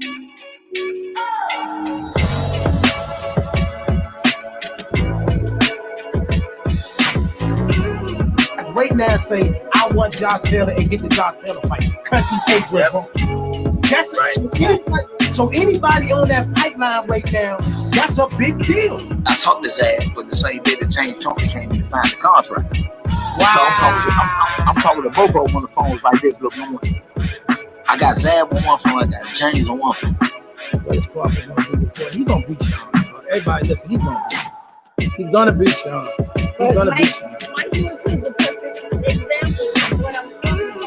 Right now, say I want Josh Taylor and get the Josh Taylor fight because he takes with bro. That's right. So anybody on that pipeline right now, that's a big deal. I talked his ass, but the same day that James Tony came in and signed the contract. Wow. So I'm talking to both of them on the phones like this. Look, I got Zab on one phone, I got James on one phone. What is Crawford gonna do before? He's gonna beat Sean. Everybody listen, he's gonna beat Sean. He's gonna beat Sean. He's gonna beat Sean. Mike Lewis is the perfect example of what I'm talking about.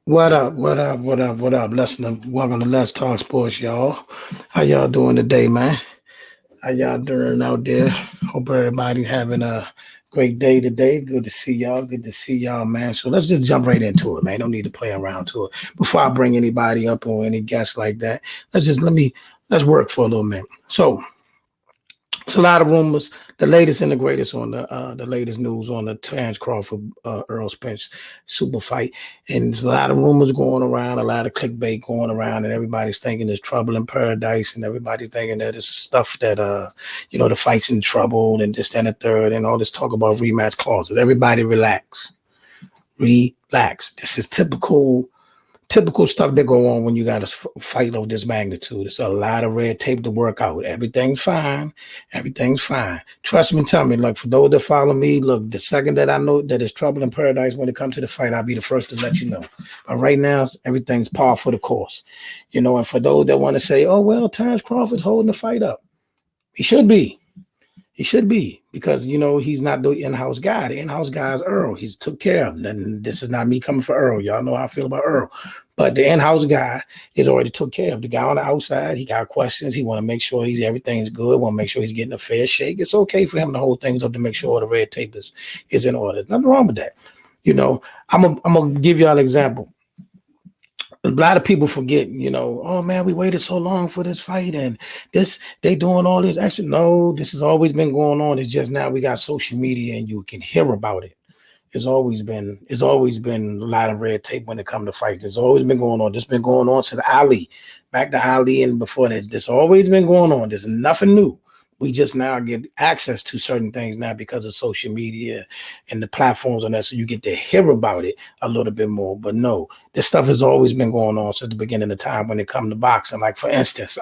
What up? Welcome to Let's Talk Sports, y'all. How y'all doing today, man? How y'all doing out there? Hope everybody having a great day today. Good to see y'all, man. So let's just jump right into it, man. Don't need to play around to it. Before I bring anybody up or any guests like that, let's work for a little minute. So it's a lot of rumors. The latest and the greatest on the latest news on the Terence Crawford Errol Spence Super fight, and there's a lot of rumors going around, a lot of clickbait going around, and everybody's thinking there's trouble in paradise, and everybody's thinking that it's stuff that the fight's in trouble, and this, that, and the third, and all this talk about rematch clauses. Everybody relax. This is typical stuff that go on when you got a fight of this magnitude. It's a lot of red tape to work out. Everything's fine. Trust me, tell me, like, for those that follow me, look, the second that I know that there's trouble in paradise when it comes to the fight, I'll be the first to let you know. But right now, everything's par for the course. And for those that want to say, oh, well, Terence Crawford's holding the fight up. He should be. Because, he's not the in-house guy. The in-house guy is Earl. He's took care of him. And this is not me coming for Earl. Y'all know how I feel about Earl. But the in-house guy is already took care of. The guy on the outside, he got questions. He want to make sure everything's good. Want to make sure he's getting a fair shake. It's okay for him to hold things up to make sure the red tape is in order. There's nothing wrong with that. I'm going to give y'all an example. A lot of people forget, oh man, we waited so long for this fight and they doing all this action. No, this has always been going on. It's just now we got social media and you can hear about it. It's always been a lot of red tape when it comes to fights. It's always been going on. This been going on since Ali, back to Ali and before that. This always been going on. There's nothing new. We just now get access to certain things now because of social media and the platforms and that, so you get to hear about it a little bit more. But no, this stuff has always been going on since the beginning of time when it comes to boxing. Like, for instance,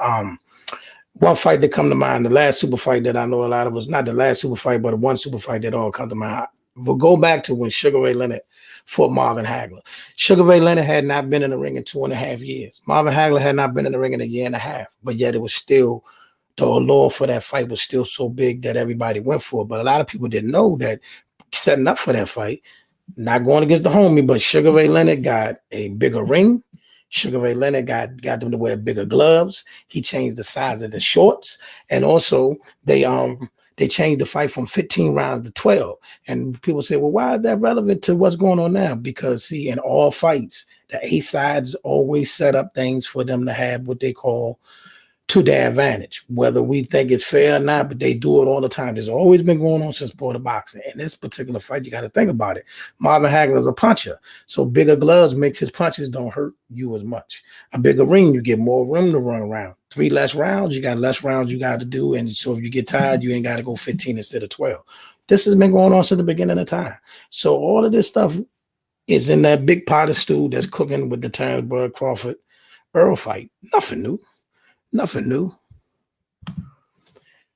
one fight that come to mind, the last super fight that I know a lot of us, not the last super fight, but one super fight that all come to mind. We'll go back to when Sugar Ray Leonard fought Marvin Hagler. Sugar Ray Leonard had not been in the ring in 2.5 years. Marvin Hagler had not been in the ring in 1.5 years, but yet it was still, the allure for that fight was still so big that everybody went for it. But a lot of people didn't know that setting up for that fight, not going against the homie, but Sugar Ray Leonard got a bigger ring. Sugar Ray Leonard got them to wear bigger gloves. He changed the size of the shorts. And also they changed the fight from 15 rounds to 12. And people say, well, why is that relevant to what's going on now? Because, see, in all fights, the A sides always set up things for them to have what they call to their advantage, whether we think it's fair or not, but they do it all the time. There's always been going on since sport of boxing. In this particular fight, you got to think about it. Marvin Hagler is a puncher, so bigger gloves makes his punches don't hurt you as much. A bigger ring, you get more room to run around. 3 less rounds, you got less rounds you got to do, and so if you get tired, you ain't got to go 15 instead of 12. This has been going on since the beginning of time. So all of this stuff is in that big pot of stew that's cooking with the Terence Crawford Earl fight. Nothing new.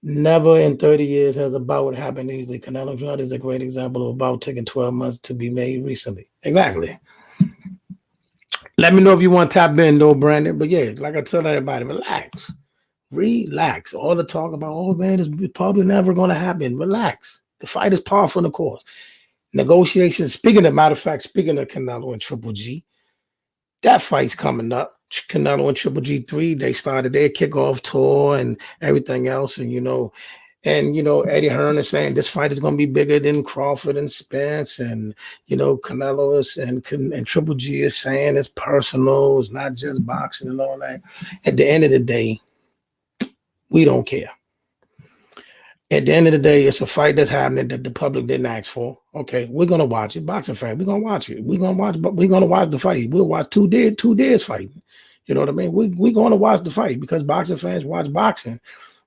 Never in 30 years has a bout happened easily. Canelo Flood is a great example of a bout taking 12 months to be made recently. Exactly. Let me know if you want to tap in, though, Brandon. But yeah, like I tell everybody, relax. All the talk about, oh man, it's probably never going to happen. Relax. The fight is par for the course. Negotiations. Speaking of Canelo and Triple G, that fight's coming up. Canelo and Triple G 3, they started their kickoff tour and everything else. And, Eddie Hearn is saying this fight is going to be bigger than Crawford and Spence. And, Canelo and Triple G is saying it's personal. It's not just boxing and all that. At the end of the day, we don't care. At the end of the day, it's a fight that's happening that the public didn't ask for. Okay, we're gonna watch it. Boxing fan, we're gonna watch it. We're gonna watch the fight. We'll watch two days fighting. You know what I mean? We're gonna watch the fight because boxing fans watch boxing.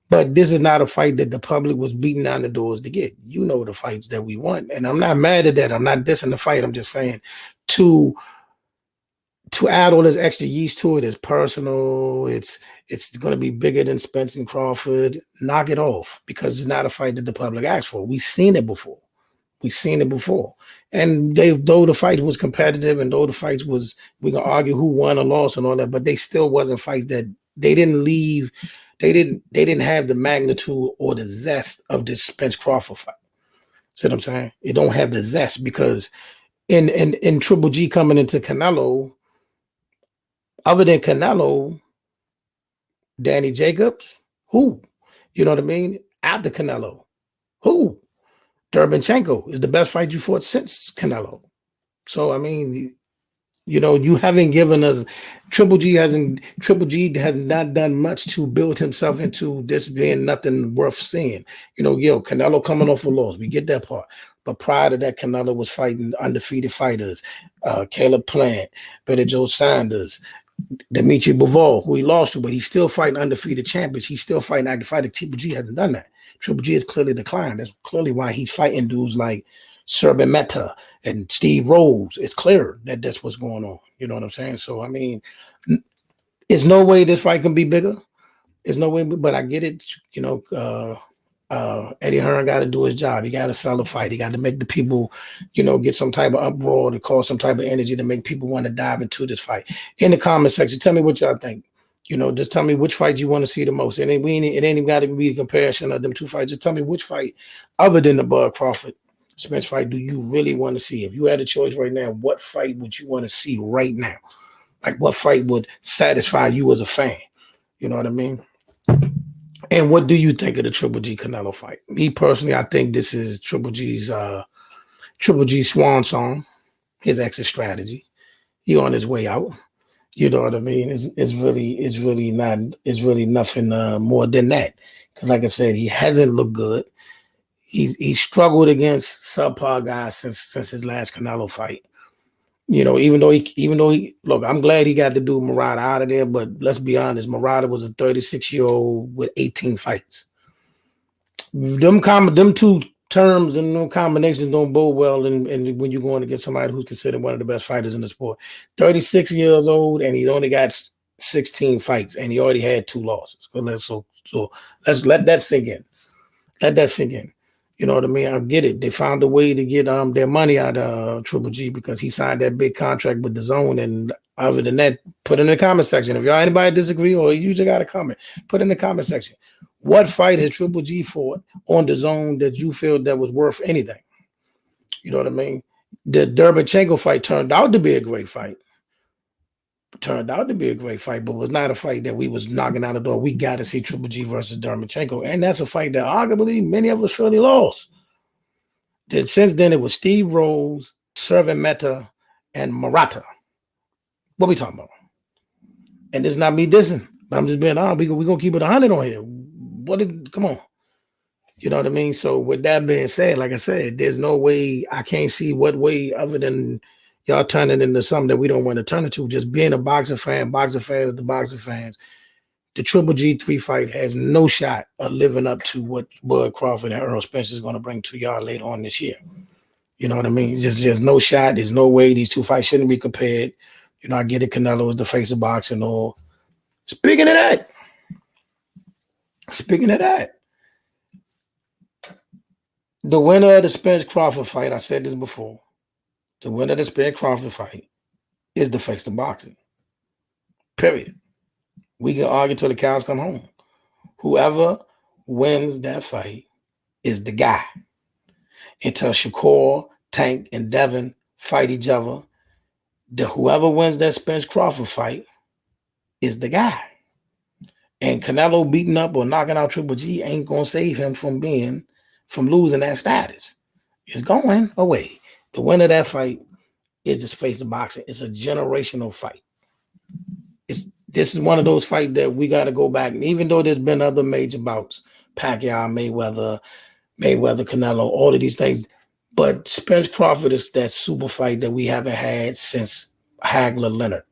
But this is not a fight that the public was beating down the doors to get. You know the fights that we want. And I'm not mad at that. I'm not dissing the fight. I'm just saying to add all this extra yeast to it is personal. It's going to be bigger than Spence and Crawford. Knock it off because it's not a fight that the public asked for. We've seen it before. And though the fight was competitive and though the fights was, we can argue who won or lost and all that, but they still wasn't fights that they didn't leave. They didn't have the magnitude or the zest of this Spence Crawford fight. See what I'm saying? It don't have the zest because in Triple G coming into Canelo, other than Canelo, Danny Jacobs, who? You know what I mean? After Canelo, who? Derbynchenko is the best fight you fought since Canelo. So, I mean, you haven't given us, Triple G has not done much to build himself into this being nothing worth seeing. Canelo coming off a loss. We get that part. But prior to that, Canelo was fighting undefeated fighters, Caleb Plant, Billy Joe Sanders, Dimitri Bivol, who he lost to, but he's still fighting undefeated champions. He's still fighting active fighters. Triple G hasn't done that. Triple G has clearly declined. That's clearly why he's fighting dudes like Serban Meta and Steve Rose. It's clear that that's what's going on. You know what I'm saying? So, I mean, there's no way this fight can be bigger. There's no way, but I get it. Eddie Hearn got to do his job. He got to sell the fight. He got to make the people, get some type of uproar to cause some type of energy to make people want to dive into this fight. In the comment section, tell me what y'all think. Just tell me which fight you want to see the most. It ain't even got to be a comparison of them two fights. Just tell me which fight, other than the Bud Crawford Spence fight, do you really want to see? If you had a choice right now, what fight would you want to see right now? Like, what fight would satisfy you as a fan? You know what I mean? And what do you think of the Triple G Canelo fight? Me personally, I think this is Triple G's swan song, his exit strategy. He on his way out. You know what I mean? It's really nothing more than that. Because like I said, he hasn't looked good. He's struggled against subpar guys since his last Canelo fight. Even though he look, I'm glad he got to do Murata out of there, but let's be honest, Murata was a 36-year-old with 18 fights. Them two terms and them combinations don't bode well and when you're going to get somebody who's considered one of the best fighters in the sport. 36 years old and he only got 16 fights and he already had 2 losses. So let's let that sink in. Let that sink in. You know what I mean? I get it. They found a way to get their money out of Triple G because he signed that big contract with DAZN. And other than that, put in the comment section. If y'all anybody disagree or you just got a comment, put in the comment section. What fight has Triple G fought on DAZN that you feel that was worth anything? You know what I mean? The Derbynchenko fight turned out to be a great fight. But was not a fight that we was knocking out the door. We got to see Triple G versus Derbynchenko. And that's a fight that arguably many of us feel he lost. Then since then, it was Steve Rose, Serban Meta, and Murata. What we talking about? And this is not me dissing, but I'm just being honest. We're going to keep it 100 on here. Come on. You know what I mean? So with that being said, like I said, there's no way, I can't see what way other than y'all turn it into something that we don't want to turn it to. Just being a boxing fan, boxing fans, the boxing fans. The Triple G3 fight has no shot of living up to what Bud Crawford and Errol Spence is going to bring to y'all later on this year. You know what I mean? Just no shot. There's no way these two fights shouldn't be compared. I get it. Canelo is the face of boxing. Or speaking of that, the winner of the Spence Crawford fight, I said this before. The winner of the Spence Crawford fight is the face of boxing. Period. We can argue till the cows come home. Whoever wins that fight is the guy. Until Shakur Tank and Devin fight each other. Whoever wins that Spence Crawford fight is the guy. And Canelo beating up or knocking out Triple G ain't gonna save him from losing that status. It's going away. The winner of that fight is the face of boxing. It's a generational fight. This is one of those fights that we got to go back. And even though there's been other major bouts, Pacquiao, Mayweather, Canelo, all of these things, but Spence Crawford is that super fight that we haven't had since Hagler Leonard.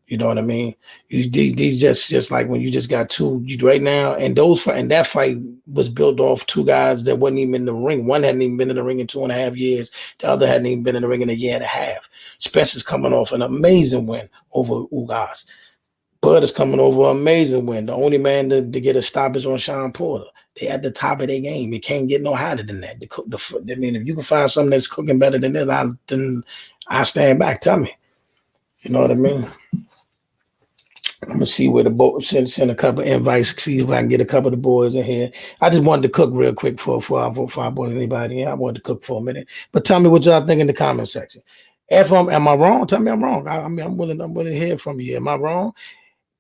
You know what I mean? These just like when you just got two right now, and that fight was built off two guys that wasn't even in the ring. One hadn't even been in the ring in 2.5 years. The other hadn't even been in the ring in 1.5 years. Spence is coming off an amazing win over Ugas. Bud is coming over an amazing win. The only man to get a stoppage on Sean Porter. They at the top of their game. It can't get no higher than that. I mean, if you can find something that's cooking better than this, then I stand back. Tell me. You know what I mean? I'm gonna see where the boys send a couple of invites, see if I can get a couple of the boys in here. I just wanted to cook real quick for our boys, anybody. I wanted to cook for a minute. But tell me what y'all think in the comment section. Am I wrong? Tell me I'm wrong. I'm willing to hear from you. Am I wrong?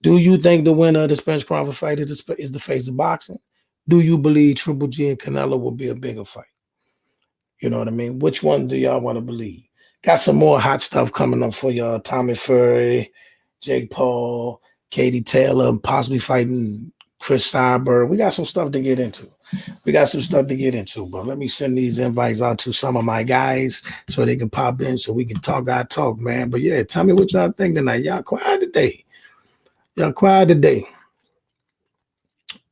Do you think the winner of the Spence Crawford fight is the face of boxing? Do you believe Triple G and Canelo will be a bigger fight? You know what I mean? Which one do y'all want to believe? Got some more hot stuff coming up for y'all. Tommy Fury, Jake Paul, Katie Taylor, possibly fighting Cris Cyborg. We got some stuff to get into. But let me send these invites out to some of my guys so they can pop in so we can talk, man. But yeah, tell me what y'all think tonight. Y'all quiet today.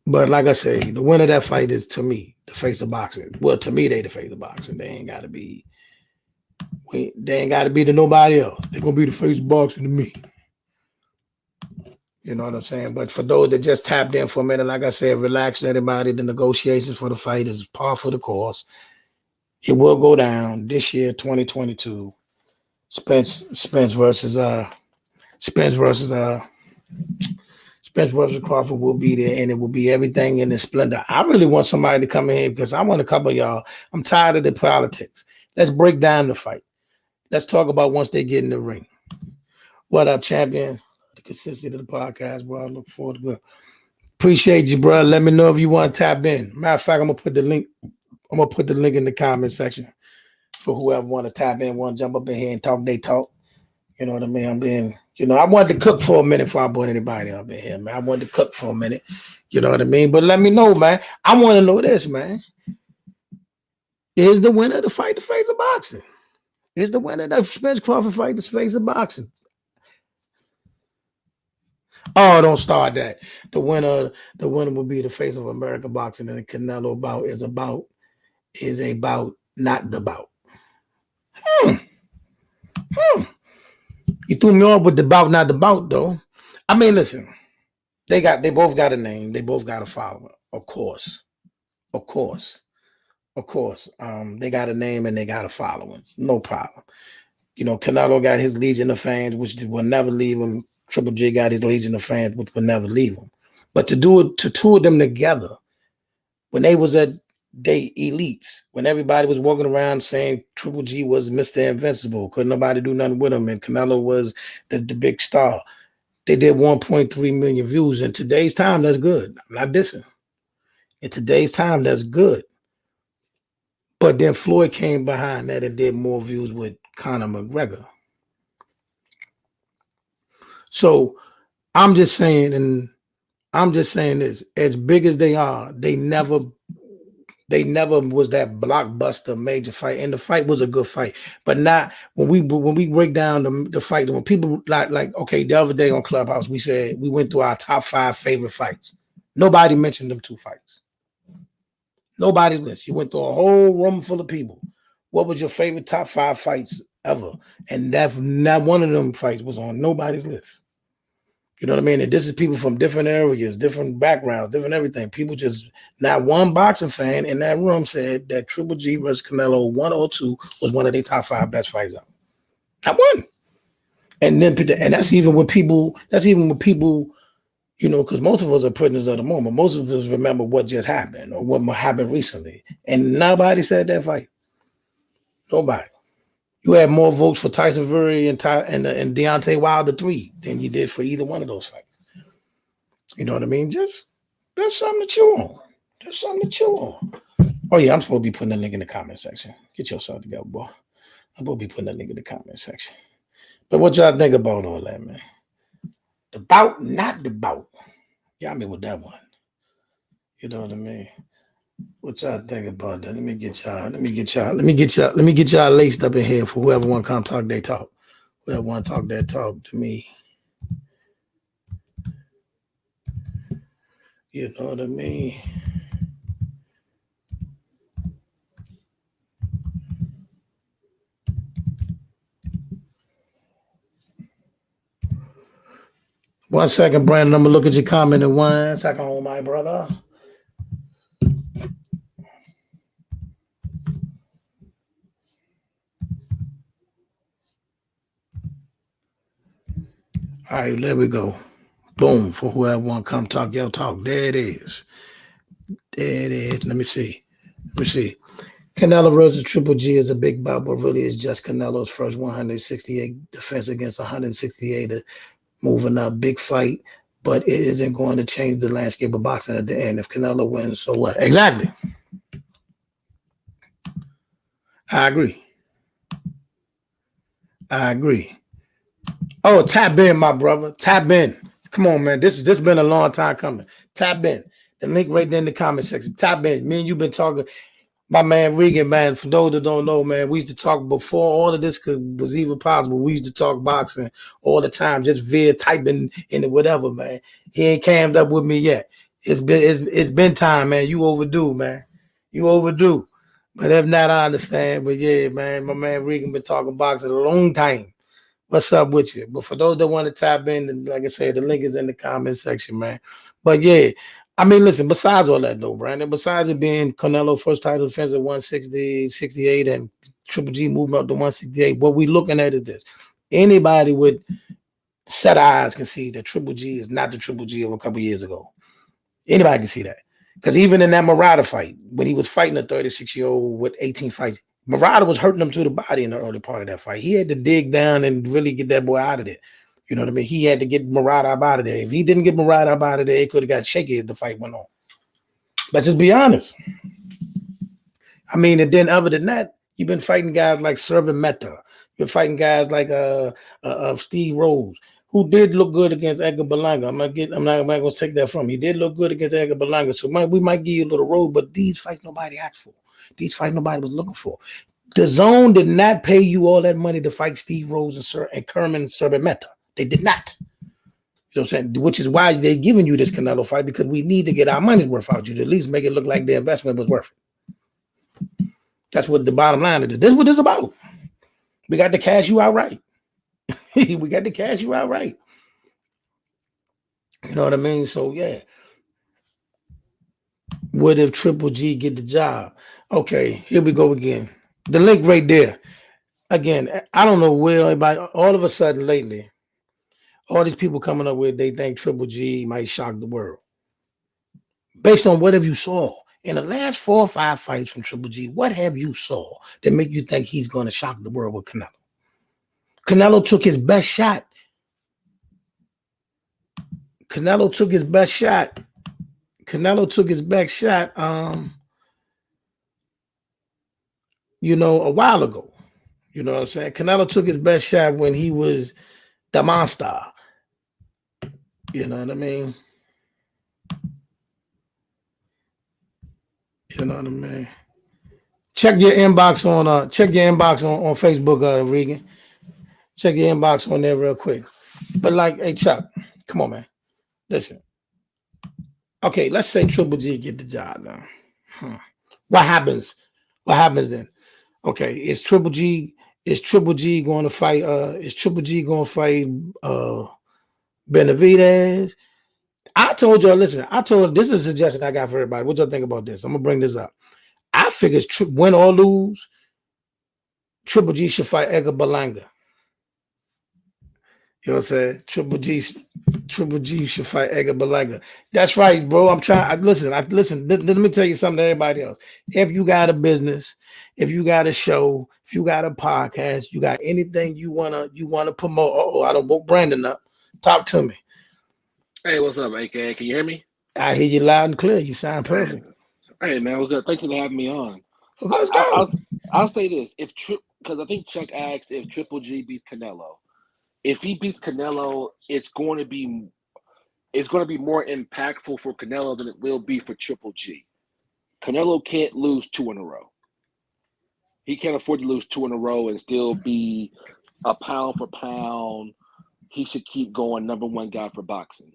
But like I say, the winner of that fight is, to me, the face of boxing. Well, to me, they the face of boxing. They ain't got to be to nobody else. They're going to be the face of boxing to me. You know what I'm saying? But for those that just tapped in for a minute, like I said, relax everybody. The negotiations for the fight is par for the course. It will go down this year, 2022. Spence versus Crawford will be there, and it will be everything in its splendor. I really want somebody to come in here because I want a couple of y'all. I'm tired of the politics. Let's break down the fight. Let's talk about once they get in the ring. What up, champion? The consistency of the podcast, bro. I look forward to it. Appreciate you, bro. Let me know if you want to tap in. Matter of fact, I'm gonna put the link in the comment section for whoever want to tap in, want to jump up in here and talk. They talk. You know what I mean? I wanted to cook for a minute before I brought anybody up in here, man. I wanted to cook for a minute. You know what I mean? But let me know, man. I want to know this, man. Is the winner of the fight the face of boxing? Is the winner of the Spence Crawford fight the face of boxing? Oh, don't start that. The winner will be the face of American boxing, and the Canelo bout is about not the bout. You threw me off with the bout, not the bout, though. I mean, listen, they both got a name, they both got a follower, of course. They got a name and they got a following, no problem. Canelo got his legion of fans, which will never leave him. Triple G got his legion of fans, which will never leave him. But to two of them together, when they was at they elites, when everybody was walking around saying Triple G was Mr. Invincible, couldn't nobody do nothing with him, and Canelo was the big star. They did 1.3 million views. In today's time, that's good. I'm not dissing. In today's time, that's good. But then Floyd came behind that and did more views with Conor McGregor. So I'm just saying this, as big as they are, they never was that blockbuster major fight, and the fight was a good fight. But not when we break down the fight, when people like okay, the other day on Clubhouse we said we went through our top 5 favorite fights. Nobody mentioned them 2 fights. Nobody's list. You went through a whole room full of people. What was your favorite top 5 fights ever? And that not one of them fights was on nobody's list. You know what I mean? And this is people from different areas, different backgrounds, different everything. People just, not one boxing fan in that room said that Triple G versus Canelo 102 was one of their top 5 best fights ever. Not one. And that's even with people, because most of us are prisoners of the moment. Most of us remember what just happened or what happened recently. And nobody said that fight. Nobody. You had more votes for Tyson Fury and Deontay Wilder 3 than you did for either one of those fights. You know what I mean? Just that's something to chew on. That's something to chew on. Oh yeah, I'm supposed to be putting a link in the comment section. Get yourself together, boy. I'm supposed to be putting a link in the comment section. But what y'all think about all that, man? The bout, not the bout. Y'all me with that one. You know what I mean? What y'all think about that? Let me get y'all laced up in here for whoever want to come talk, they talk. Whoever want to talk, that talk to me. You know what I mean? One second, Brandon. I'm gonna look at your comment in 1 second, my brother. All right, there we go. Boom. For whoever want to come talk, yo, talk. There it is. There it is. Let me see. Canelo versus Triple G is a big bout, but really it's just Canelo's first 168 defense against 168, moving up, big fight, but it isn't going to change the landscape of boxing at the end. If Canelo wins, so what? Exactly. I agree. Oh, tap in, my brother. Tap in. Come on, man. This been a long time coming. Tap in. The link right there in the comment section. Tap in. Me and you been talking. My man Regan, man, for those that don't know, man, we used to talk before all of this was even possible. We used to talk boxing all the time, just via typing in it, whatever, man. He ain't cammed up with me yet. It's been time, man. You overdue, man. You overdue. But if not, I understand. But yeah, man, my man Regan been talking boxing a long time. What's up with you? But for those that want to tap in, like I said, the link is in the comment section, man. But yeah, I mean, listen, besides all that, though, Brandon, besides it being Canelo first title defense at 160, 68, and Triple G moving up to 168, what we looking at is this. Anybody with set eyes can see that Triple G is not the Triple G of a couple years ago. Anybody can see that. Because even in that Murata fight, when he was fighting a 36-year-old with 18 fights, Murata was hurting him to the body in the early part of that fight. He had to dig down and really get that boy out of there. You know what I mean? He had to get Murata up out of there. If he didn't get Murata up out of there, it could have got shaky as the fight went on. Let's just be honest. I mean, and then other than that, you've been fighting guys like Servin Mehta. You're fighting guys like Steve Rose, who did look good against Edgar Berlanga. I'm not going to take that from him. He did look good against Edgar Berlanga, so we might give you a little road, but these fights nobody asked for. These fights nobody was looking for. The Zone did not pay you all that money to fight Steve Rose and Kerman Servin Mehta. They did not. You know what I'm saying? Which is why they're giving you this Canelo fight, because we need to get our money's worth out you to at least make it look like the investment was worth it. That's what the bottom line is. This is what it's about. We got to cash you outright. We got to cash you outright. You know what I mean? So, yeah. What if Triple G get the job? Okay, here we go again. The link right there. Again, I don't know where everybody, all of a sudden lately, all these people coming up with, they think Triple G might shock the world. Based on what have you saw? In the last 4 or 5 fights from Triple G, what have you saw that make you think he's going to shock the world with Canelo? Canelo took his best shot. Canelo took his best shot, a while ago. You know what I'm saying? Canelo took his best shot when he was the monster. You know what I mean? You know what I mean? Check your inbox on Facebook, Regan. Check your inbox on there real quick. But like, hey Chuck, come on, man. Listen. Okay, let's say Triple G get the job now. What happens? What happens then? Okay, is Triple G going to fight? Benavidez? I told y'all, listen, this is a suggestion I got for everybody. What y'all think about this? I'm gonna bring this up. I figure win or lose, Triple G should fight Edgar Berlanga. You know what I'm saying? Triple G should fight Edgar Berlanga. That's right, bro. I'm trying. Listen. Let me tell you something to everybody else. If you got a business, if you got a show, if you got a podcast, you got anything you wanna promote. Oh, I don't woke Brandon up. Talk to me. Hey, what's up, AKA? Can you hear me? I hear you loud and clear. You sound perfect. Hey, man, what's up? Thank you for having me on. Okay, let's I, go. I'll I'll say this: because I think Chuck asked if Triple G beats Canelo. If he beats Canelo, it's going to be more impactful for Canelo than it will be for Triple G. Canelo can't lose 2 in a row. He can't afford to lose 2 in a row and still be a pound for pound. He should keep going #1 guy for boxing.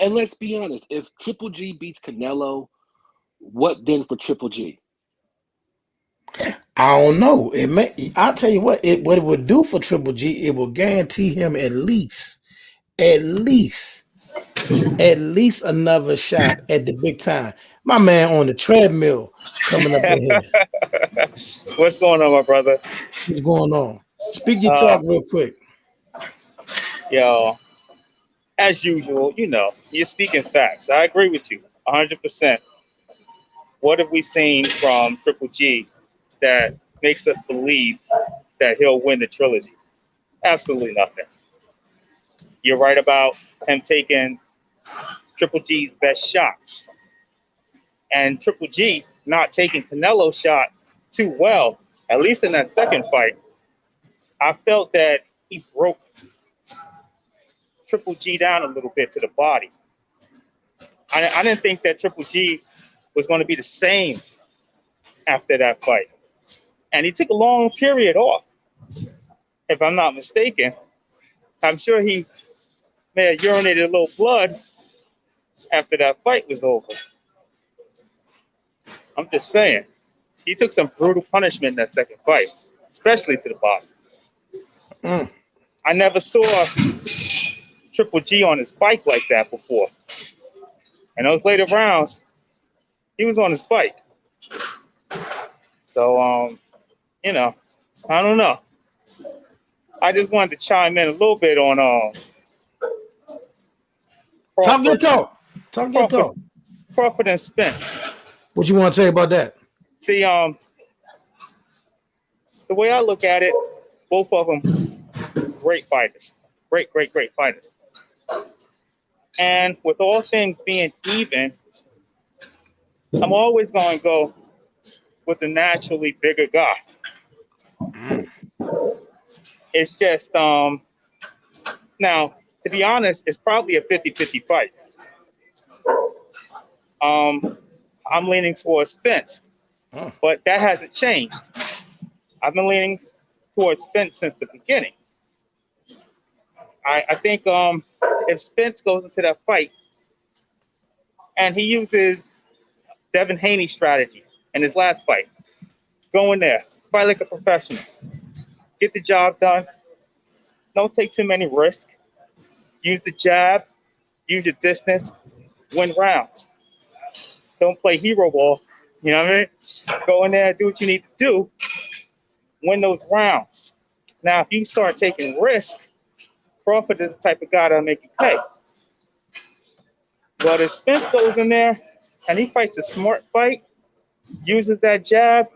And let's be honest, if Triple G beats Canelo, what then for Triple G? I don't know. It may. I'll tell you what it would do for Triple G. It will guarantee him at least another shot at the big time. My man on the treadmill coming up in here. What's going on, my brother? What's going on? Speak your talk real quick. Yo, as usual, you're speaking facts. I agree with you 100%. What have we seen from Triple G that makes us believe that he'll win the trilogy? Absolutely nothing. You're right about him taking Triple G's best shot. And Triple G not taking Canelo shots too well, at least in that second fight. I felt that he broke Triple G down a little bit to the body. I didn't think that Triple G was going to be the same after that fight. And he took a long period off, if I'm not mistaken. I'm sure he may have urinated a little blood after that fight was over. I'm just saying. He took some brutal punishment in that second fight, especially to the body. I never saw Triple G on his bike like that before. And those later rounds, he was on his bike. So, I don't know. I just wanted to chime in a little bit on Crawford. Talk your talk. Crawford and Spence. What you want to say about that? See, the way I look at it, both of them great fighters. Great fighters. And with all things being even, I'm always going to go with the naturally bigger guy. It's just, now, to be honest, it's probably a 50-50 fight. I'm leaning towards Spence, but that hasn't changed. I've been leaning towards Spence since the beginning. I think if Spence goes into that fight and he uses Devin Haney's strategy in his last fight, go in there, fight like a professional, get the job done, don't take too many risks, use the jab, use your distance, win rounds. Don't play hero ball, you know what I mean? Go in there, do what you need to do, win those rounds. Now, if you start taking risks, Crawford is the type of guy that'll make you pay. But if Spence goes in there and he fights a smart fight, uses that jab,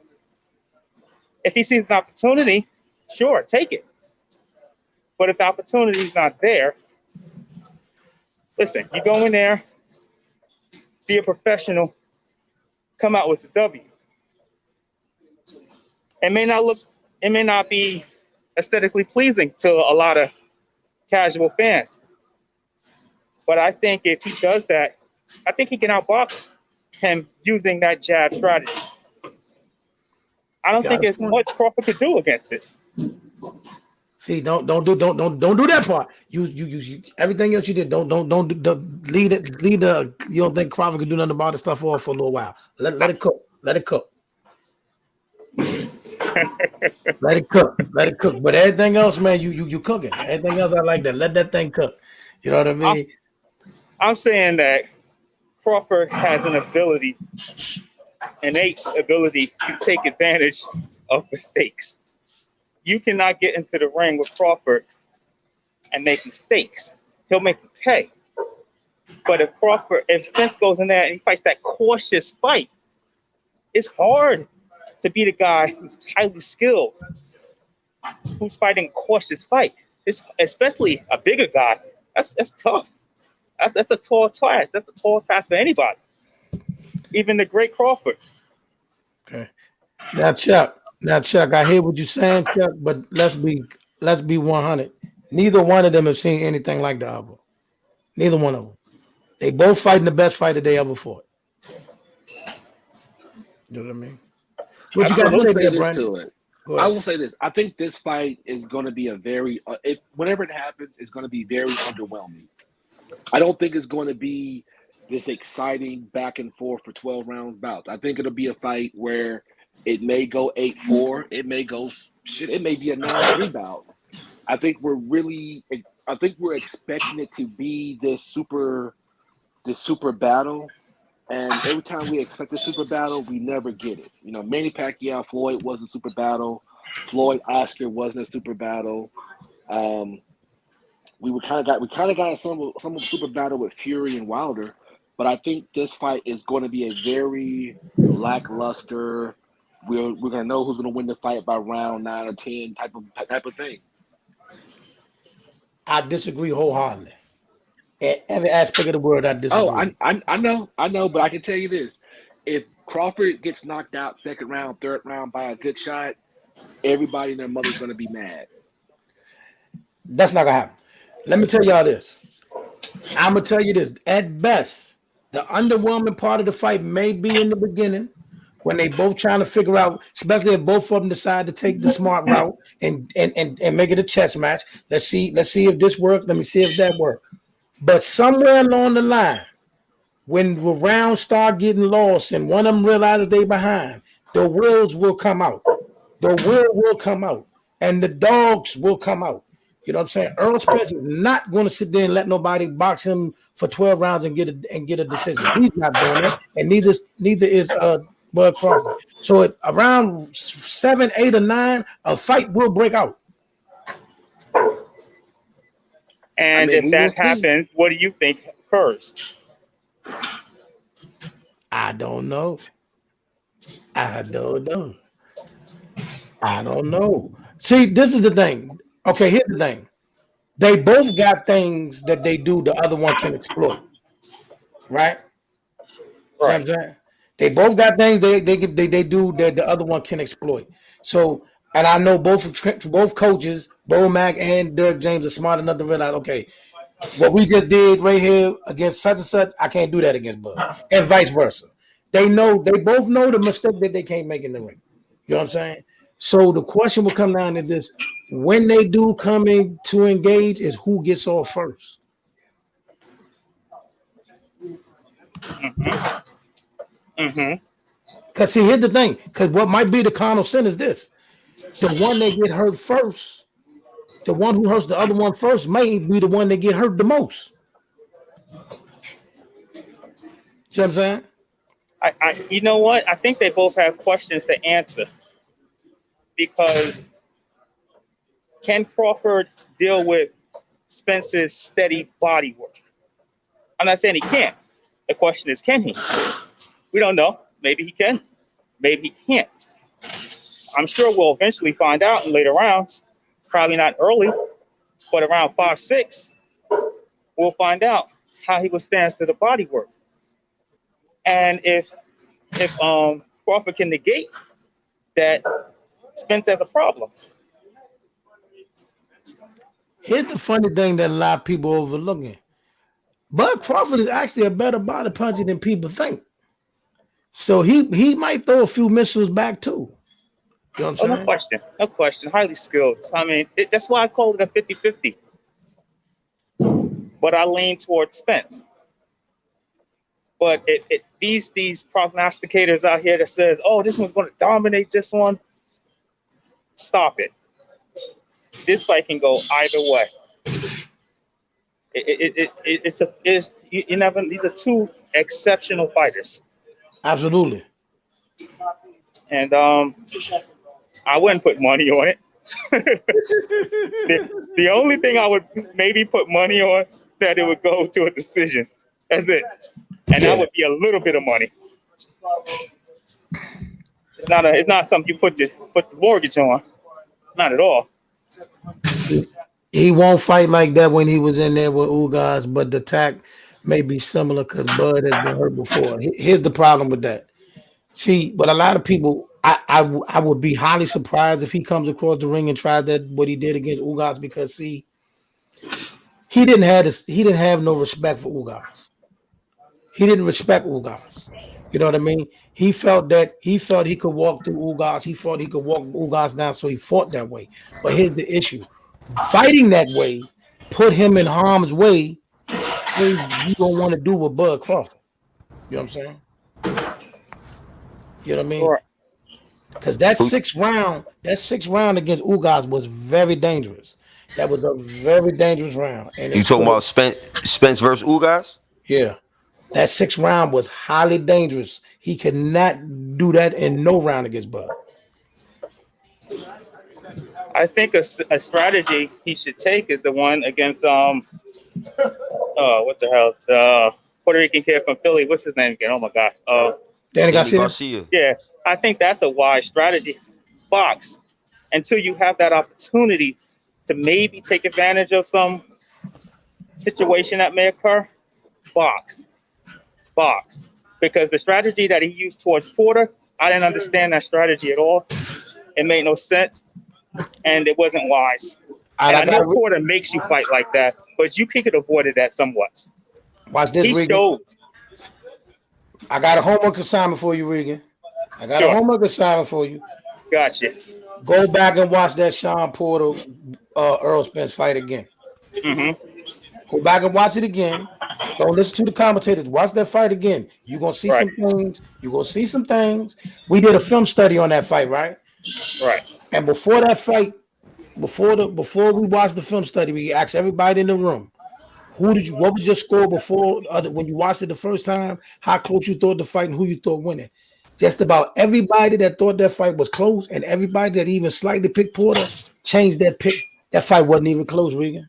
if he sees an opportunity, sure, take it. But if the opportunity is not there, listen, you go in there, be a professional, come out with the W. It may not be aesthetically pleasing to a lot of casual fans. But I think if he does that, I think he can outbox him using that jab strategy. I don't think there's much Crawford could do against it. See, don't do that part. You everything else you did. Don't lead it. You don't think Crawford can do nothing about the stuff off for a little while. Let it cook. Let it cook. Let it cook. But everything else, man, you cooking. Everything else, I like that. Let that thing cook. You know what I mean? I'm saying that Crawford has an innate ability to take advantage of mistakes. You cannot get into the ring with Crawford and make mistakes. He'll make them pay. But if Spence goes in there and he fights that cautious fight, it's hard to beat a guy who's highly skilled, who's fighting a cautious fight. It's especially a bigger guy. That's tough. That's a tall task. That's a tall task for anybody, even the great Crawford. Okay. Now, Chuck, I hear what you're saying, Chuck, but let's be 100. Neither one of them have seen anything like the other. Neither one of them. They both fighting the best fighter they ever fought. You know what I mean? What you got to say there, Brandon? I will say this. I think this fight is going to be a very whenever it happens, it's going to be very underwhelming. I don't think it's going to be this exciting back and forth for 12 rounds bouts. I think it'll be a fight where it may go 8-4. It may go it may be a 9-3 bout. I think we're expecting it to be this super battle. And every time we expect a super battle, we never get it. You know, Manny Pacquiao, Floyd wasn't a super battle. Floyd Oscar wasn't a super battle. We kind of got some of the super battle with Fury and Wilder, but I think this fight is going to be a very lackluster. We're going to know who's going to win the fight by round 9 or 10 type of thing. I disagree wholeheartedly. Every aspect of the word, I disagree. Oh, I know, but I can tell you this: if Crawford gets knocked out second round, third round by a good shot, everybody and their mother's going to be mad. That's not gonna happen. Let me tell y'all this. I'm gonna tell you this. At best, the underwhelming part of the fight may be in the beginning when they both trying to figure out, especially if both of them decide to take the smart route and make it a chess match. Let's see if this works. Let me see if that works. But somewhere along the line, when the rounds start getting lost and one of them realizes they behind, the wheels will come out. The wheel will come out, and the dogs will come out. You know what I'm saying? Errol Spence is not going to sit there and let nobody box him for 12 rounds and get a decision. He's not doing it, and neither is Bud Crawford. So at around 7, 8, or 9, a fight will break out. And if that happens, what do you think occurs? I don't know. See, this is the thing. Okay, here's the thing. They both got things that they do the other one can exploit. Right? Right. I'm saying? They both got things they do that the other one can exploit. So, and I know both coaches, Bo Mack and Derek James, are smart enough to realize, okay, what we just did right here against such and such, I can't do that against Bud, and vice versa. They both know the mistake that they can't make in the ring. You know what I'm saying? So the question will come down to this: when they do come in to engage, is who gets off first? Because see, here's the thing. Because what might be the cardinal sin is this: the one that get hurt first, the one who hurts the other one first, may be the one that get hurt the most. See what I'm saying? You know what? I think they both have questions to answer. Because can Crawford deal with Spence's steady body work? I'm not saying he can't. The question is, can he? We don't know. Maybe he can. Maybe he can't. I'm sure we'll eventually find out in later rounds. Probably not early, but around 5, 6, we'll find out how he withstands to the body work. And if Crawford can negate that, Spence has a problem. Here's the funny thing that a lot of people overlooking. Bud Crawford is actually a better body puncher than people think. So he might throw a few missiles back too. You know what I'm saying? No question. Highly skilled. I mean, that's why I call it a 50-50. But I lean towards Spence. But these prognosticators out here that says, oh, this one's going to dominate this one, stop it. This fight can go either way. These are two exceptional fighters. Absolutely. And I wouldn't put money on it. The only thing I would maybe put money on that it would go to a decision. That's it, and that would be a little bit of money. It's not something you put the mortgage on. Not at all. He won't fight like that when he was in there with Ugas, but the attack may be similar because Bud has been hurt before. Here's the problem with that. See, but a lot of people, I would be highly surprised if he comes across the ring and tries that what he did against Ugas, because see, he didn't have no respect for Ugas. He didn't respect Ugas. You know what I mean? He felt he could walk through Ugas. He thought he could walk Ugas down, so he fought that way. But here's the issue. Fighting that way put him in harm's way. You don't want to do with Bud Crawford. You know what I'm saying? You know what I mean? Because that sixth round against Ugas was very dangerous. That was a very dangerous round. And you talking about Spence versus Ugas? Yeah. That sixth round was highly dangerous. He could not do that in no round against Bud. I think a strategy he should take is the one against what the hell, the Puerto Rican kid from Philly. What's his name again? Oh my gosh. Danny Garcia. Yeah, I think that's a wise strategy. Box until you have that opportunity to maybe take advantage of some situation that may occur. Box, because the strategy that he used towards Porter, I didn't understand that strategy at all. It made no sense, and it wasn't wise. And I know Porter makes you fight like that, but you could have avoided that somewhat. Watch this, Regan. I got a homework assignment for you, Regan. I got a homework assignment for you. Gotcha. Go back and watch that Sean Porter Earl Spence fight again. Mm-hmm. Go back and watch it again. Don't listen to the commentators. Watch that fight again. You're gonna see some things. You're gonna see some things. We did a film study on that fight, right? Right. And before that fight, before we watched the film study, we asked everybody in the room, what was your score before when you watched it the first time? How close you thought the fight and who you thought winning? Just about everybody that thought that fight was close, and everybody that even slightly picked Porter changed that pick. That fight wasn't even close, Regan.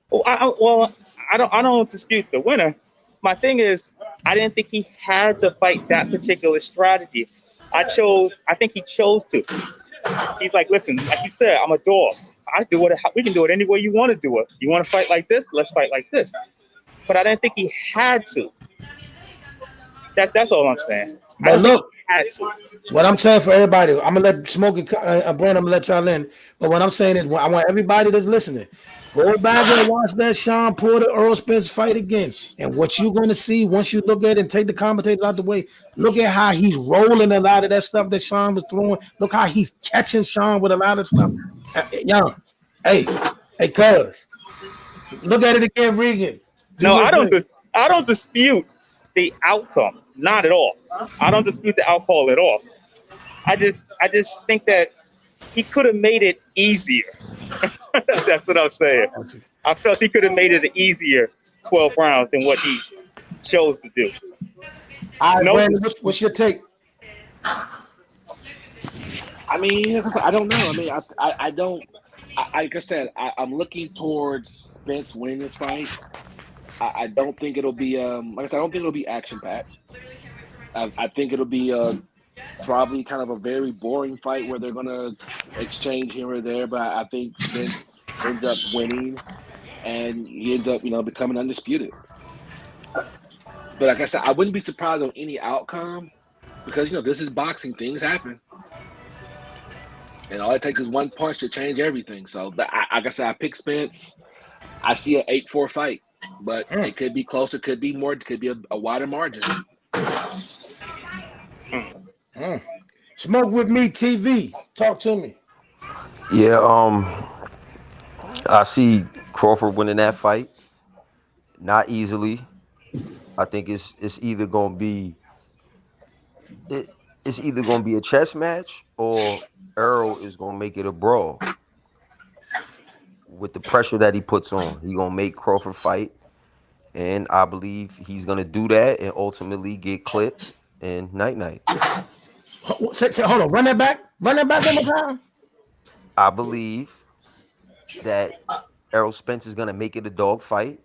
Well, I don't dispute the winner. My thing is, I didn't think he had to fight that particular strategy. I think he chose to. He's like, listen, like you said, I'm a dog. I do it. We can do it any way you want to do it. You want to fight like this? Let's fight like this. But I didn't think he had to. That's all I'm saying. But look, what I'm saying for everybody, I'm gonna let Smokey and Brandon, I'm gonna let y'all in. But what I'm saying is, I want everybody that's listening, go back and watch that Sean Porter Earl Spence fight again. And what you're gonna see once you look at it and take the commentators out the way, look at how he's rolling a lot of that stuff that Sean was throwing. Look how he's catching Sean with a lot of stuff. Hey, cuz, look at it again, Regan. I don't dispute the outcome. Not at all. I don't dispute the outcome at all. I just think that he could have made it easier. That's what I'm saying. I felt he could have made it an easier 12 rounds than what he chose to do. All right, Brandon, what's your take? I mean, I don't know. I mean, I don't. Like I said, I'm looking towards Spence winning this fight. I don't think it'll be like I said, I don't think it'll be action packed. I think it'll be probably kind of a very boring fight where they're gonna exchange here or there. But I think Spence ends up winning, and he ends up becoming undisputed. But like I said, I wouldn't be surprised on any outcome because this is boxing. Things happen. And all it takes is one punch to change everything. So, like I said, I pick Spence. I see an 8-4 fight, but it could be closer, could be more, it could be a wider margin. Smoke with me, TV. Talk to me. Yeah, I see Crawford winning that fight. Not easily. I think it's either gonna be a chess match or Earl is gonna make it a brawl. With the pressure that he puts on, he's gonna make Crawford fight, and I believe he's gonna do that and ultimately get clipped and night. Hold on, run that back one more time. I believe that Errol Spence is gonna make it a dog fight,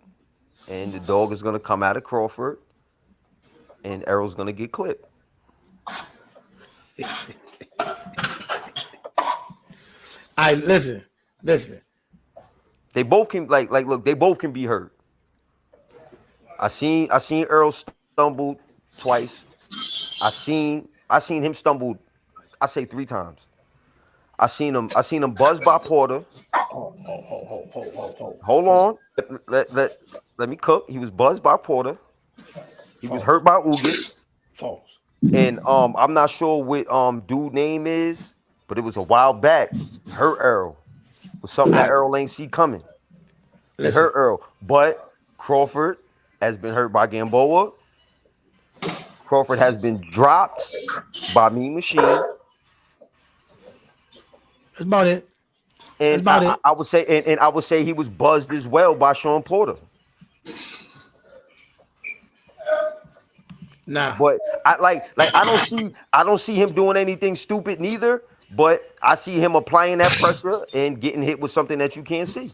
and the dog is gonna come out of Crawford, and Errol's gonna get clipped. I listen. They both can look. They both can be hurt. I seen Errol stumble twice. I seen him stumble. I say 3 times. I seen him buzz by Porter. Hold on. Let me cook. He was buzzed by Porter. He was hurt by Ugas. False. And I'm not sure what dude name is, but it was a while back. Hurt Errol. Was something that Errol ain't see coming. He hurt Errol. But Crawford has been hurt by Gamboa. Crawford has been dropped by Mean Machine. That's about it. And I would say, and I would say he was buzzed as well by Sean Porter. Nah, but I don't see him doing anything stupid neither. But I see him applying that pressure and getting hit with something that you can't see.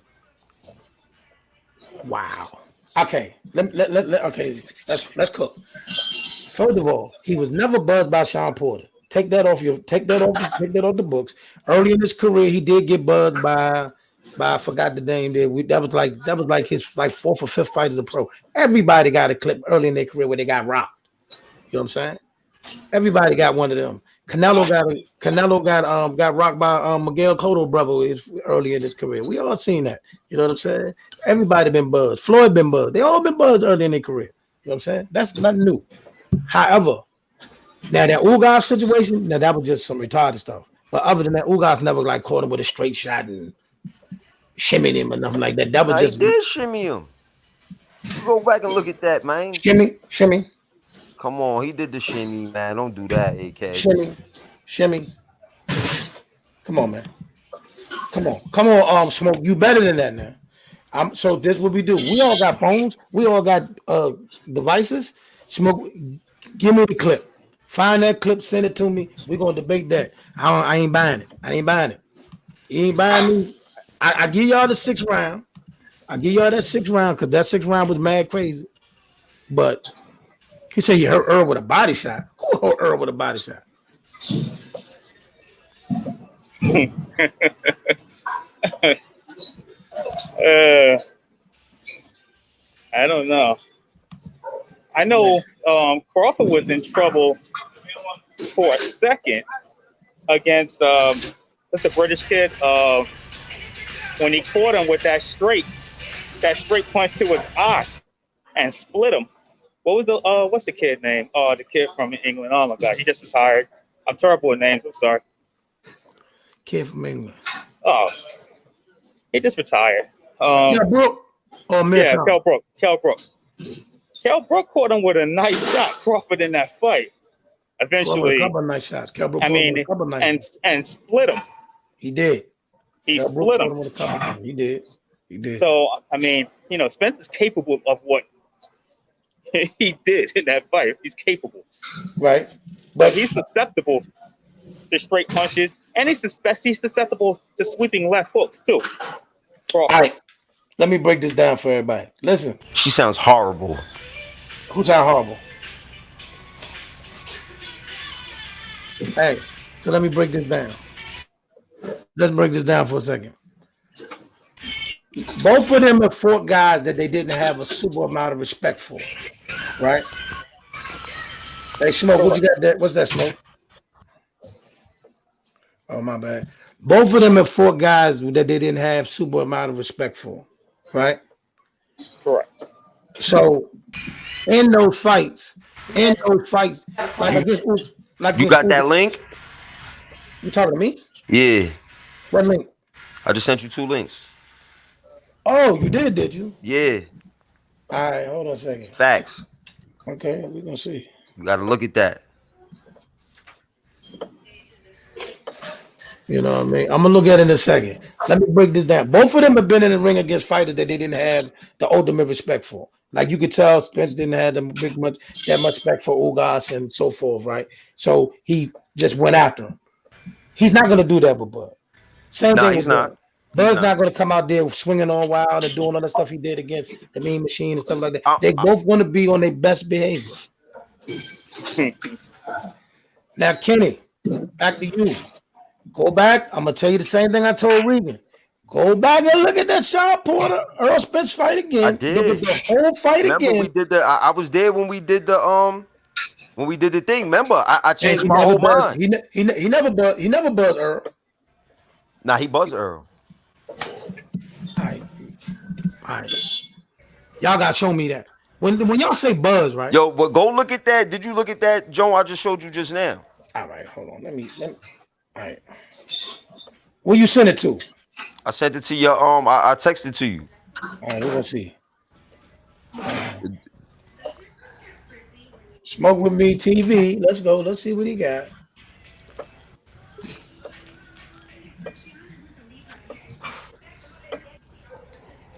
Wow. Okay. Okay. Let's cook. First of all, he was never buzzed by Sean Porter. Take that off the books. Early in his career, he did get buzzed by I forgot the name there. That was like his 4th or 5th fight as a pro. Everybody got a clip early in their career where they got rocked. You know what I'm saying? Everybody got one of them. Canelo got rocked by Miguel Cotto brother early in his career. We all seen that. You know what I'm saying? Everybody been buzzed. Floyd been buzzed. They all been buzzed early in their career. You know what I'm saying? That's nothing new. However, now that Ugas situation, now that was just some retarded stuff. But other than that, Ugas never like caught him with a straight shot and shimmied him or nothing like that. That was just he did shimmy him. You go back and look at that, man. Shimmy. Come on, he did the shimmy, man. Don't do that, AK. Shimmy. Come on, man. Come on, Smoke. You better than that now. So this is what we do. We all got phones. We all got devices. Smoke, give me the clip. Find that clip, send it to me. We're gonna debate that. I ain't buying it. You ain't buying me. I give y'all the 6th round. I give y'all that 6th round because that 6th round was mad crazy. But he said he hurt Earl with a body shot. Who hurt Earl with a body shot? I don't know. I know Crawford was in trouble for a second against what's the British kid when he caught him with that straight punch to his eye and split him. What was what's the kid name? Oh, the kid from England. Oh my God, he just retired. I'm terrible with names. I'm sorry. Kid from England. Oh, he just retired. Kell Brook. Yeah, Kell Brook. Kell Brook caught him with a nice shot. Crawford in that fight. Eventually, a couple of nice shots. Kell Brook and split him. He did. He split him. He did. So I mean, Spence is capable of what he did in that fight. He's capable, right? But he's susceptible to straight punches, and he's susceptible to sweeping left hooks too. All right, let me break this down for everybody. Listen, she sounds horrible. Who sounds horrible? Hey, so let me break this down. Let's break this down for a second. Both of them are fought guys that they didn't have a super amount of respect for, right? Hey, Smoke, what you got there? What's that, Smoke? Oh, my bad. Both of them are fought guys that they didn't have super amount of respect for, right? Correct. So, in those fights, like I guess, you got that link? You talking to me? Yeah. What link? I just sent you 2 links. Oh, you did you? Yeah. All right, hold on a second. Facts. Okay, we're gonna see. You got to look at that. You know what I mean? I'm gonna look at it in a second. Let me break this down. Both of them have been in the ring against fighters that they didn't have the ultimate respect for. Like you could tell, Spence didn't have that much respect for Ugas and so forth, right? So he just went after him. He's not gonna do that with Bud. Same thing with Bud. Buzz not going to come out there swinging all wild and doing all the stuff he did against the Mean Machine and stuff like that. They both want to be on their best behavior. Now, Kenny, back to you. Go back. I'm going to tell you the same thing I told Regan. Go back and look at that Sean Porter Earl Spence fight again. I did. Look at the whole fight again. We did I was there when we did the thing. Remember, I changed my whole mind. He never buzzed Earl. Nah, he buzzed Earl. All right. Y'all gotta show me that. When y'all say buzz, right? Yo, but go look at that. Did you look at that, Joe? I just showed you just now. All right, hold on. Let me. All right. Where you send it to? I sent it to your I texted to you. All right, we're gonna see. Smoke with me TV. Let's go. Let's see what he got.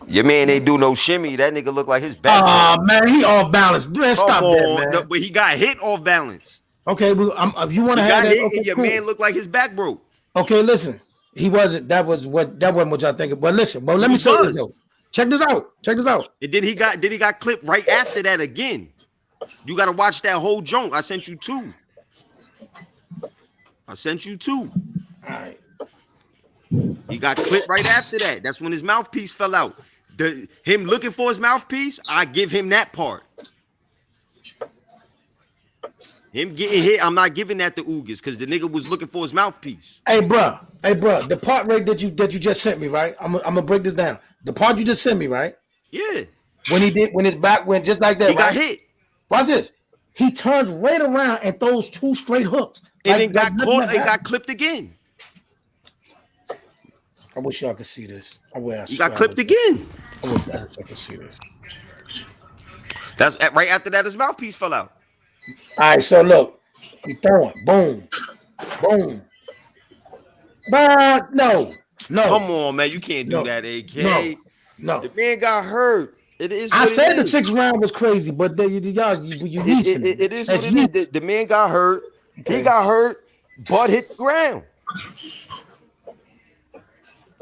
Your man ain't do no shimmy. That nigga look like his back. Oh man, he off balance. Man, stop that, man. No, but he got hit off balance. Okay, if you want to have that, hit, and your man looked like his back broke. Okay, listen. He wasn't. That wasn't what y'all thinking. But listen. But let me say this though. Check this out. And then he got clipped right after that again. You got to watch that whole joint. I sent you two. All right. He got clipped right after that. That's when his mouthpiece fell out. Him looking for his mouthpiece, I give him that part. Him getting hit, I'm not giving that to Ugas because the nigga was looking for his mouthpiece. Hey, bro. The part right that you just sent me, right? I'm gonna break this down. The part you just sent me, right? Yeah. When his back went just like that, he got hit. Watch this. He turns right around and throws two straight hooks. And then got caught and got clipped again. I wish y'all could see this. He got clipped again. I wish I could see this. That's right after that his mouthpiece fell out. All right, so look. He throwing. Boom. But no. Come on, man. You can't do that, AK. No. The man got hurt. It is. I said the 6th round was crazy, but y'all, you it is what it is. The man got hurt. Okay. He got hurt. Butt hit the ground.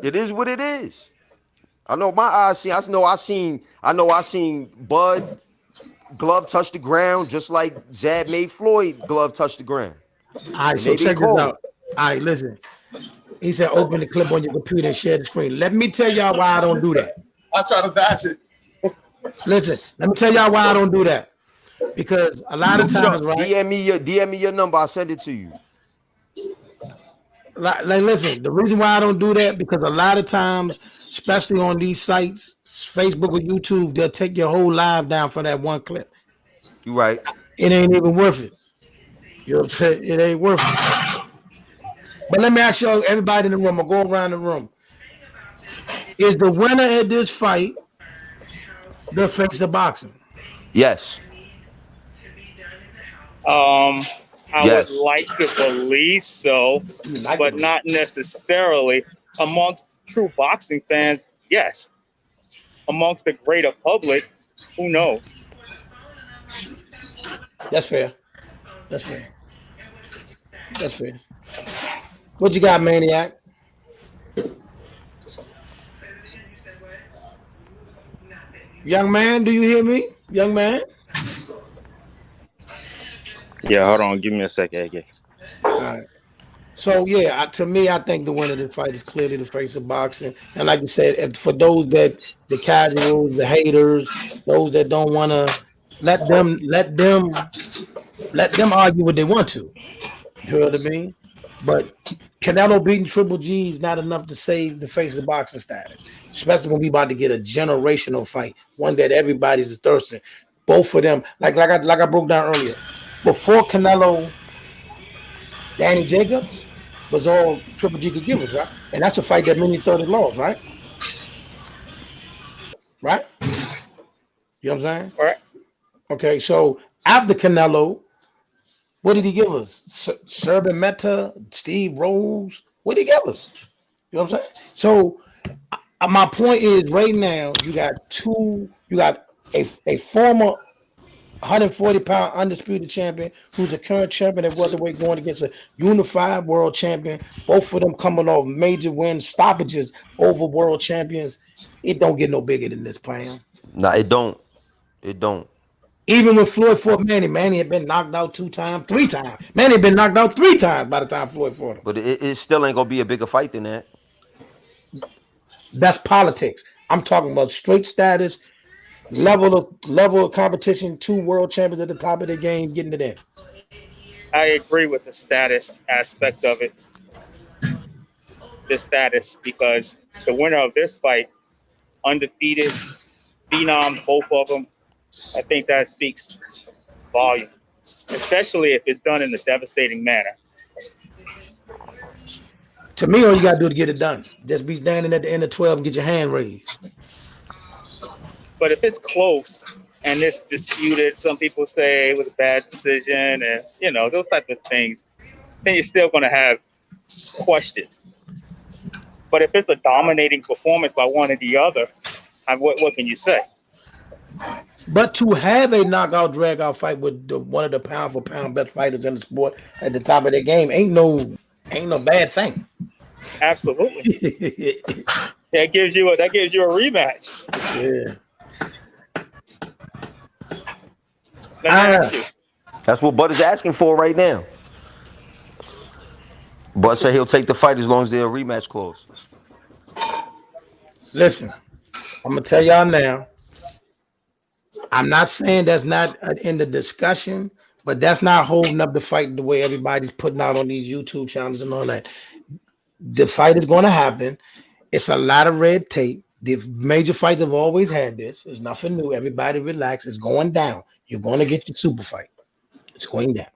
It is what it is. I know my eyes see. I know I seen Bud glove touch the ground just like Zab made Floyd glove touch the ground. All right, so check this out. All right, listen. He said open the clip on your computer and share the screen. Let me tell y'all why I don't do that. I try to dodge it. Listen, let me tell y'all why I don't do that. Because a lot of times, right? DM me your number. I'll send it to you. Like, listen, the reason why I don't do that because a lot of times, especially on these sites, Facebook or YouTube, they'll take your whole live down for that one clip. You right. It ain't even worth it. You know what I'm saying? It ain't worth it. But let me ask you, everybody in the room, I'll go around the room. Is the winner at this fight the face of boxing? Yes. I would like to believe so, but not necessarily. Amongst true boxing fans, yes. Amongst the greater public, who knows? That's fair. What you got, Maniac? Young man, do you hear me? Young man? Yeah, hold on. Give me a second, AK. All right. So, yeah, to me, I think the winner of this fight is clearly the face of boxing. And like you said, for those that, the casuals, the haters, those that don't want to, let them argue what they want to. You know what I mean? But Canelo beating Triple G is not enough to save the face of boxing status, especially when we about to get a generational fight, one that everybody's thirsting. Both of them, like I broke down earlier, before Canelo, Danny Jacobs was all Triple G could give us, right? And that's a fight that many thought it lost, right? Right? You know what I'm saying? All right. Okay, so after Canelo, what did he give us? Serban Meta, Steve Rose. What did he give us? You know what I'm saying? So my point is, right now you got a former 140-pound undisputed champion, who's a current champion at welterweight, going against a unified world champion. Both of them coming off major wins, stoppages over world champions. It don't get no bigger than this, Pam. Nah, it don't. It don't. Even when Floyd fought Manny had been knocked out 2 times, 3 times. Manny had been knocked out 3 times by the time Floyd fought him. But it still ain't gonna be a bigger fight than that. That's politics. I'm talking about straight status, level of competition. 2 world champions at the top of their game getting it in. I agree with the status aspect of it. The status, because the winner of this fight, undefeated, phenom, both of them, I think that speaks volume, especially if it's done in a devastating manner. To me, all you got to do to get it done, just be standing at the end of 12 and get your hand raised. But if it's close and it's disputed, some people say it was a bad decision and, you know, those type of things, then you're still going to have questions. But if it's a dominating performance by one or the other, what can you say? But to have a knockout, drag-out fight with one of the pound-for-pound best fighters in the sport at the top of their game ain't no bad thing. Absolutely. that gives you a rematch. Yeah. Let me ask you. That's what Bud is asking for right now. Bud said he'll take the fight as long as there's a rematch clause. Listen, I'm gonna tell y'all now. I'm not saying that's not in the discussion, but that's not holding up the fight the way everybody's putting out on these YouTube channels and all that. The fight is going to happen. It's a lot of red tape. The major fights have always had this. It's nothing new. Everybody relax. It's going down. You're going to get your super fight. It's going down.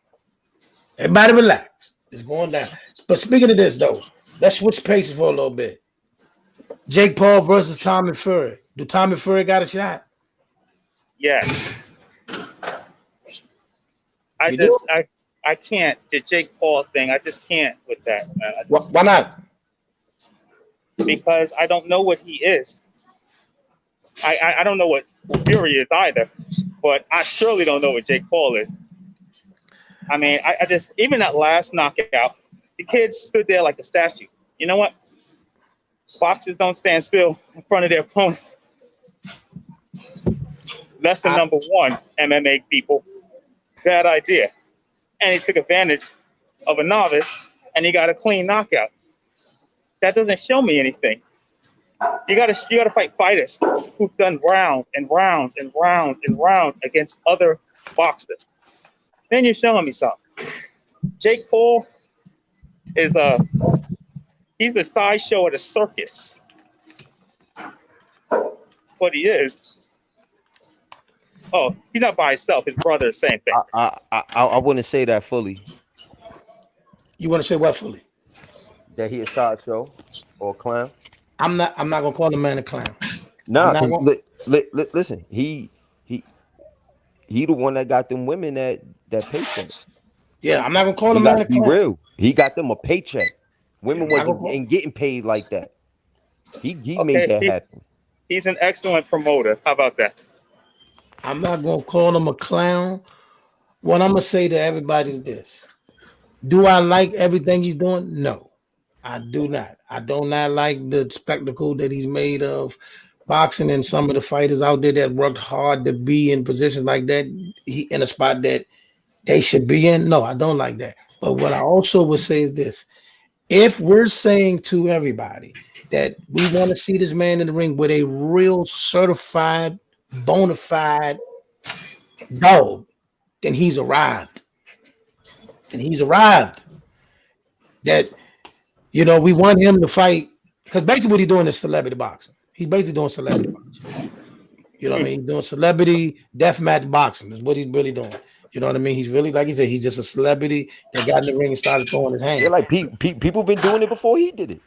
Everybody relax. It's going down. But speaking of this, though, let's switch paces for a little bit. Jake Paul versus Tommy Fury. Do Tommy Fury got a shot? Yes. I can't. The Jake Paul thing, I just can't with that, man. Why not? Because I don't know what he is. I don't know what Fury is either, but I surely don't know what Jake Paul is. I mean, I just, even that last knockout, the kid stood there like a statue. You know what? Boxers don't stand still in front of their opponents. Lesson number 1, MMA people. Bad idea. And he took advantage of a novice and he got a clean knockout. That doesn't show me anything. You gotta fight fighters who've done rounds and rounds and rounds and rounds against other boxers. Then you're showing me something. Jake Paul is he's a sideshow at a circus. What he is. Oh, he's not by himself. His brother is the same thing. I wouldn't say that fully. You want to say what fully? That he a sideshow or a clown? I'm not gonna call the man a clown. Nah, listen, he the one that got them women that paycheck. Yeah, I'm not gonna call the man a clown. Be real. He got them a paycheck. Women ain't getting paid like that. He made that happen. He's an excellent promoter. How about that? I'm not gonna call him a clown. What I'm gonna say to everybody is this: do I like everything he's doing? No, I do not. I do not like the spectacle that he's made of boxing and some of the fighters out there that worked hard to be in positions like that, in a spot that they should be in. No, I don't like that. But what I also would say is this: if we're saying to everybody that we want to see this man in the ring with a real certified, bona fide dog, then he's arrived. That, you know, we want him to fight, because basically what he's doing is celebrity boxing. He's basically doing celebrity boxing. You know what I mean? He's doing celebrity deathmatch boxing is what he's really doing. You know what I mean? He's really, like he said, he's just a celebrity that got in the ring and started throwing his hands. Yeah, like people been doing it before he did it.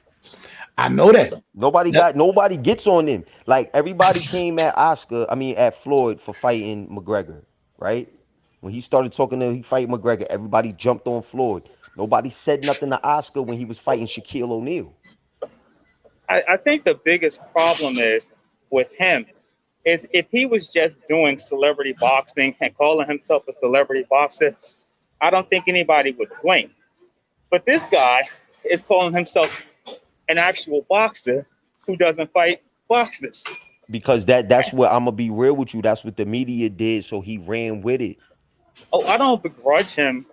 I know that. Nobody gets on him. Like everybody came at Floyd for fighting McGregor, right? When he started he fight McGregor, everybody jumped on Floyd. Nobody said nothing to Oscar when he was fighting Shaquille O'Neal. I think the biggest problem is with him is if he was just doing celebrity boxing and calling himself a celebrity boxer, I don't think anybody would blink. But this guy is calling himself an actual boxer who doesn't fight boxers. Because that's what I'm gonna be real with you. That's what the media did, so he ran with it. Oh, I don't begrudge him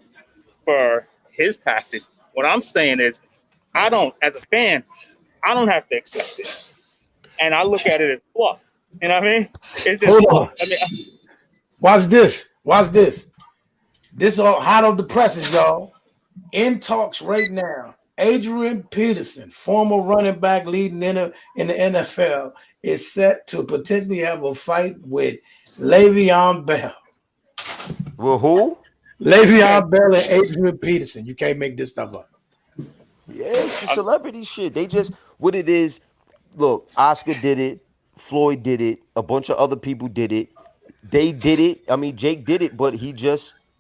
for his tactics. What I'm saying is, I don't, as a fan, I don't have to accept it. And I look at it as fluff. You know what I mean? It's just Hold fluff. on. I mean, Watch this. Watch this. This all hot off the presses, y'all. In talks right now. Adrian Peterson, former running back leading in the NFL, is set to potentially have a fight with Le'Veon Bell. Well, who? Le'Veon Bell and Adrian Peterson. You can't make this stuff up. Yeah, it's the celebrity shit. They just what it is. Look, Oscar did it, Floyd did it, a bunch of other people did it. They did it. I mean, Jake did it, but he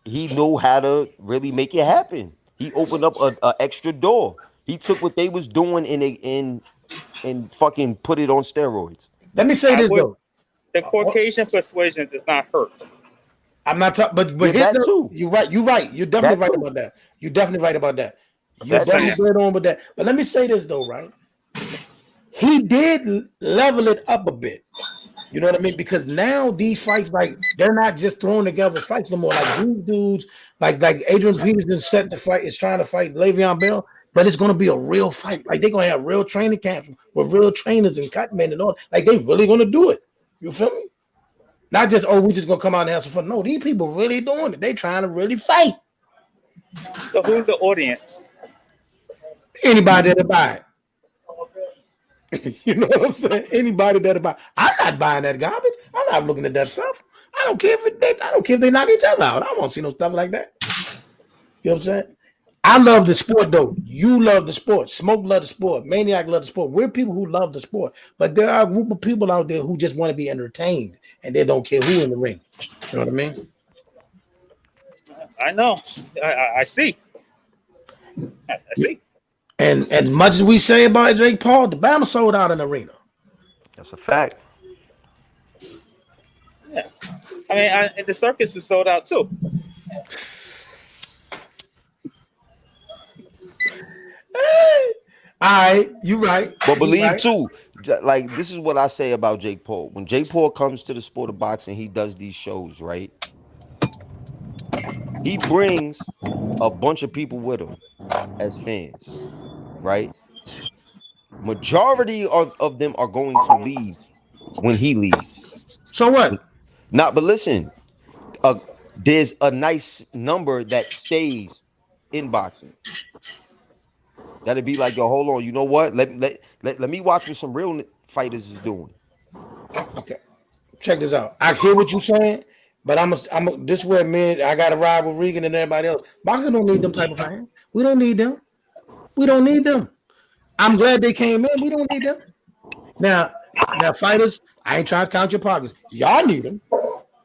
knew how to really make it happen. He opened up a extra door. He took what they was doing and fucking put it on steroids. Let me say this though. The Caucasian persuasion does not hurt. I'm not talking, but Yeah, that too. You're right. You're right. You're definitely That right too. about that. You're definitely right about that. You're That definitely too. good on with that. But let me say this though, right? He did level it up a bit. You know what I mean? Because now these fights, like they're not just throwing together fights no more. Like these dudes, like Adrian Peterson set the fight, is trying to fight Le'Veon Bell, but it's gonna be a real fight. Like they're gonna have real training camps with real trainers and cut men and all. Like they really gonna do it. You feel me? Not just, oh, we just gonna come out and have some fun. No, these people really doing it. They trying to really fight. So who's the audience? Anybody that'll buy it. You know what I'm saying? Anybody that'll buy. I'm not buying that garbage. I'm not looking at that stuff. I don't care if they knock each other out. I don't want to see no stuff like that. You know what I'm saying? I love the sport though. You love the sport. Smoke love the sport. Maniac love the sport. We're people who love the sport. But there are a group of people out there who just want to be entertained and they don't care who in the ring. You know what I mean? I know. I see. I see. And as much as we say about Jake Paul, the Bama sold out an arena. That's a fact. Yeah. I mean, the circus is sold out too. All right, you're right. But believe too, like this is what I say about Jake Paul. When Jake Paul comes to the sport of boxing, he does these shows, right? He brings a bunch of people with him as fans, right? Majority of them are going to leave when he leaves. So what? But listen, there's a nice number that stays in boxing. That'd be like, yo, hold on, you know what? Let me watch what some real fighters is doing. Okay, check this out. I hear what you're saying, but this is where I got to ride with Regan and everybody else. Boxing don't need them type of fans. We don't need them. We don't need them. I'm glad they came in. We don't need them. Now fighters, I ain't trying to count your pockets. Y'all need them.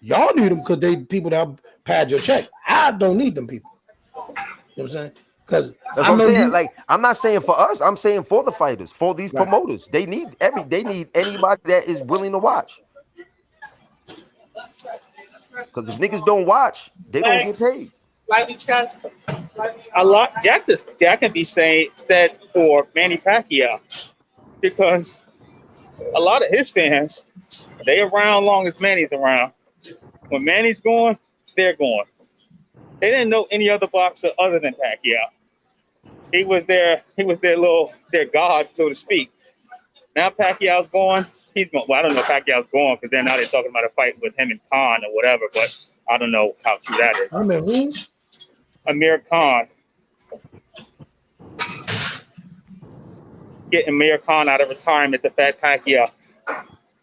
Y'all need them because they people that pad your check. I don't need them people. You know what I'm saying? Because that's what I'm saying. Like, I'm not saying for us. I'm saying for the fighters, for these promoters. They need anybody that is willing to watch. Because if niggas don't watch, they don't get paid. A lot. That can be said for Manny Pacquiao, because a lot of his fans, they around long as Manny's around. When Manny's going, they're going. They didn't know any other boxer other than Pacquiao. He was their god, so to speak. Now Pacquiao's going. He's going. Well, I don't know if Pacquiao's going because now they're talking about a fight with him and Khan or whatever. But I don't know how true that is. I mean, who? Amir Khan. Getting Amir Khan out of retirement to Fat Pacquiao.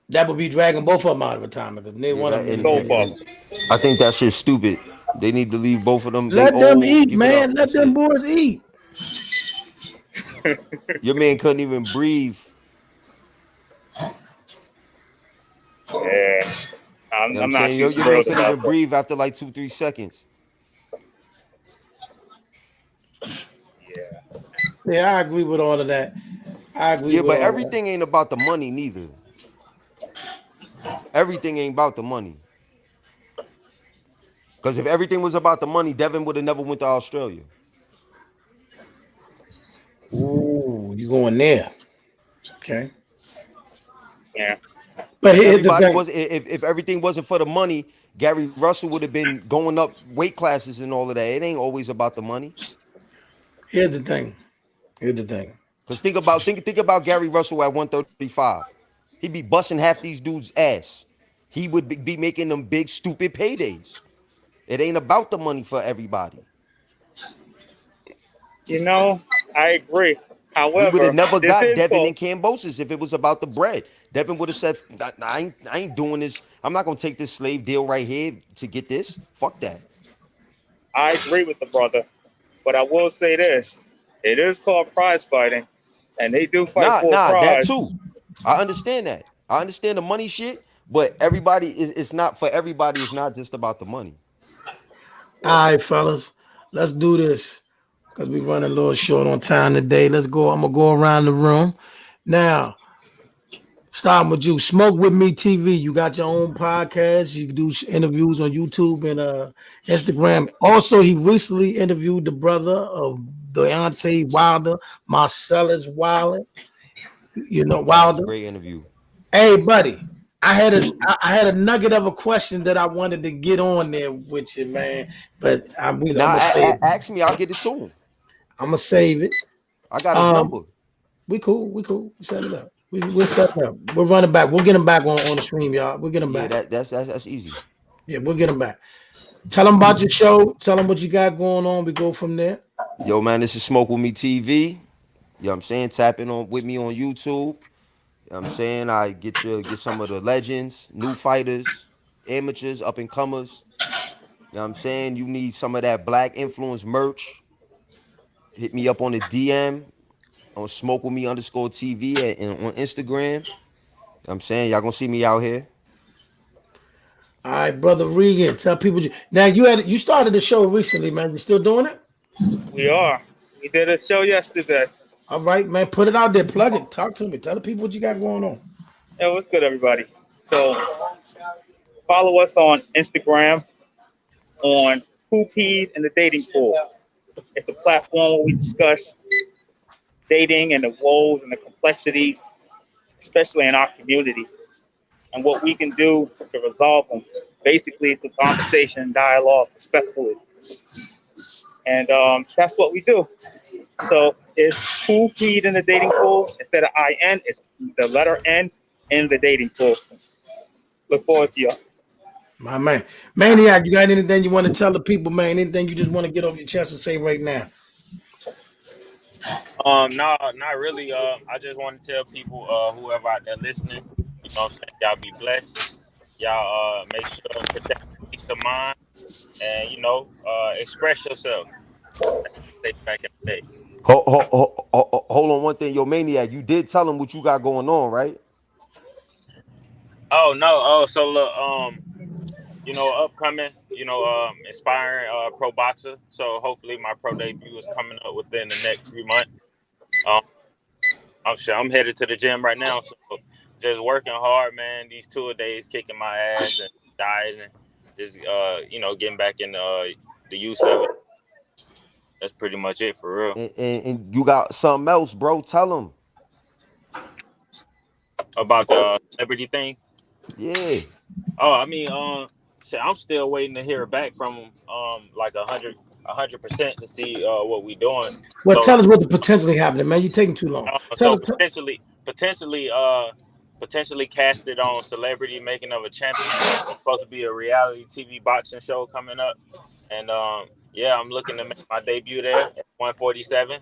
That would be dragging both of them out of retirement because neither one of them. Both of them. I think that shit's stupid. They need to leave both of them. Let them eat, man. Let them boys eat. Your man couldn't even breathe. Yeah. I'm not saying? Your man couldn't even breathe after like 2-3 seconds. Yeah, I agree with all of that. I agree. Yeah, but everything ain't about the money neither. Everything ain't about the money. Because if everything was about the money, Devin would have never went to Australia. Ooh, you going there? Okay. Yeah. But If here's the everybody thing. was, if everything wasn't for the money, Gary Russell would have been going up weight classes and all of that. It ain't always about the money. Here's the thing. Here's the thing. Because think about Gary Russell at 135. He'd be busting half these dudes' ass. He would be making them big stupid paydays. It ain't about the money for everybody. You know, I agree. We would have However, never this got is Devin both. and Cambosis if it was about the bread. Devin would have said, I ain't doing this. I'm not gonna take this slave deal right here to get this. Fuck that. I agree with the brother, but I will say this: it is called prize fighting, and they do fight for a That prize. too. I understand that. I understand the money shit, but everybody it's not for everybody. It's not just about the money. All right, fellas, let's do this because we running a little short on time today. Let's go. I'm gonna go around the room now. Starting with you, Smoke With Me TV. You got your own podcast. You do interviews on YouTube and Instagram. Also, he recently interviewed the brother of Deontay Wilder, Marcellus Wilder. You know Yeah, it was a Wilder. great interview. Hey, buddy, I had a nugget of a question that I wanted to get on there with you, man. But I'm Now, gonna save it. ask me, I'll get it to him. I'm gonna save it. I got his Um, number. we cool. We cool. We set it up. We're setting up. We're running back. We'll get him back on the stream, y'all. We'll get him Yeah, back. that's easy. Yeah, we'll get him back. Tell them about your show. Tell them what you got going on. We go from there. Yo, man, this is Smoke With Me TV. You know what I'm saying? Tap in on with me on YouTube. You know what I'm saying? I get some of the legends, new fighters, amateurs, up and comers. You know what I'm saying? You need some of that black influence merch. Hit me up on the DM on Smoke With Me underscore TV and on Instagram. You know what I'm saying? Y'all gonna see me out here. All right, brother Regan. Tell people now you started the show recently, man. You still doing it? We are. We did a show yesterday. All right, man. Put it out there. Plug it. Talk to me. Tell the people what you got going on. It was good, everybody. So follow us on Instagram on Who Peed and the Dating Pool. It's a platform where we discuss dating and the woes and the complexities, especially in our community, and what we can do to resolve them. Basically, through conversation, dialogue, respectfully. And that's what we do. So it's Who Peed in the Dating Pool. Instead of IN, it's the letter N in the dating pool. Look forward to y'all. My man. Maniac, you got anything you want to tell the people, man? Anything you just want to get off your chest and say right now? No, not really. I just want to tell people, whoever out there listening, you know what I'm saying, y'all be blessed. Y'all make sure to protect your peace of mind and express yourself. Stay back in the day. Hold on one thing, yo, Maniac. You did tell him what you got going on, right? Oh no, so look, upcoming, inspiring pro boxer. So hopefully my pro debut is coming up within the next 3 months. I'm headed to the gym right now, so just working hard, man. These 2 days kicking my ass and dieting, just getting back in the use of it. That's pretty much it for real. And you got something else, bro. Tell him. About the celebrity thing. Yeah. Oh, I mean, shit, I'm still waiting to hear back from like 100% to see what we doing. Well, So tell us what potentially happening, man. You're taking too long. so potentially casted on Celebrity Making of a Champion. It's supposed to be a reality TV boxing show coming up, and I'm looking to make my debut there at 147.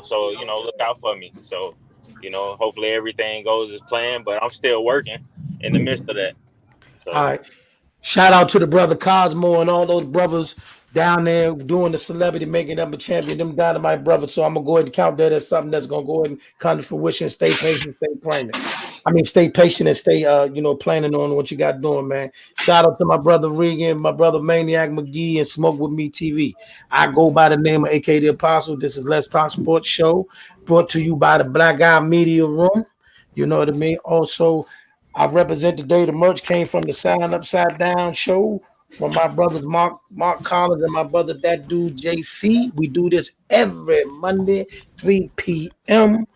So look out for me. So hopefully everything goes as planned, but I'm still working in the midst of that. So. All right. Shout out to the brother Cosmo and all those brothers down there doing the Celebrity Making up a Champion. Them Dynamite brothers. So I'm gonna go ahead and count that as something that's gonna go ahead and come to fruition. Stay patient, stay praying. Stay patient and stay planning on what you got doing, man. Shout out to my brother Regan, my brother Maniac McGee, and Smoke With Me TV. I go by the name of AK the Apostle. This is Let's Talk Sports Show, brought to you by the Black Eye Media Room. You know what I mean? Also, I represent today. The merch came from the Sound Upside Down show from my brothers Mark Collins and my brother that dude JC. We do this every Monday, 3 p.m.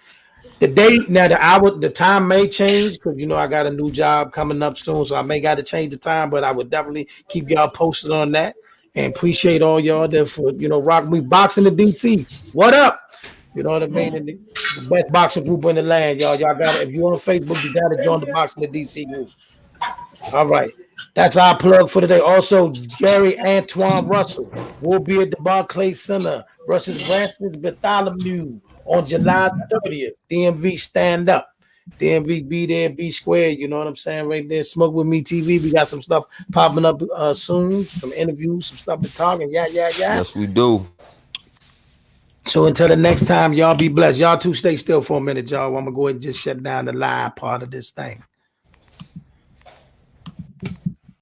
The date now, the hour, the time may change because you know I got a new job coming up soon, so I may got to change the time. But I would definitely keep y'all posted on that, and appreciate all y'all there for rock me boxing the DC. What up? You know what I mean? And the best boxing group in the land, y'all. Y'all got it. If you on Facebook, you got to join the boxing the DC group. All right. That's our plug for today. Also, Gary Antoine Russell will be at the Barclays Center versus Francis Bartholomew on July 30th. DMV stand up. DMV be there, be square. You know what I'm saying? Right there. Smoke with Me TV. We got some stuff popping up soon. Some interviews, some stuff to talk and yeah. Yes, we do. So until the next time, y'all be blessed. Y'all two stay still for a minute, y'all. I'm going to go ahead and just shut down the live part of this thing.